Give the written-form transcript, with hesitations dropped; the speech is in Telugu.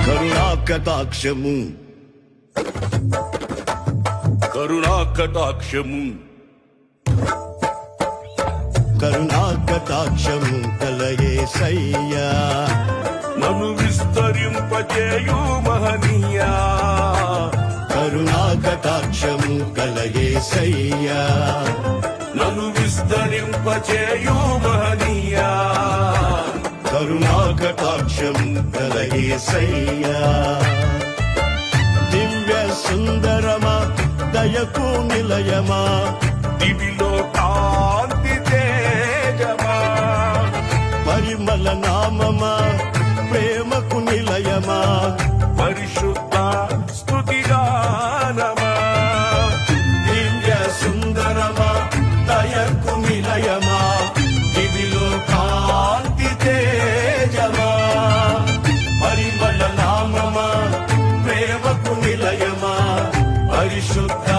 కరుణాకటాక్షము కరుణాకటాక్షము కరుణాకటాక్షము కలయేసయ్యా నన్ను విస్తరింపజేయు మహనీయా కరుణాకటాక్షము కలయేసయ్యా నన్ను విస్తరింపజేయు మహనీయా కరుణాకటాక్షము కలయేసయ్యా దివ్య సుందరమా దయకు నిలయమా దివిలో కాంతి తేజమా పరిమళ నామమా ప్రేమకు నిలయమా పరిశుద్ధ స్తుతిగానమా దివ్య సుందరమా దయకు నిలయమా దివిలో కాంతి తేజమా పరిమళ నామమా ప్రేమకు నిలయమా పరిశుద్ధ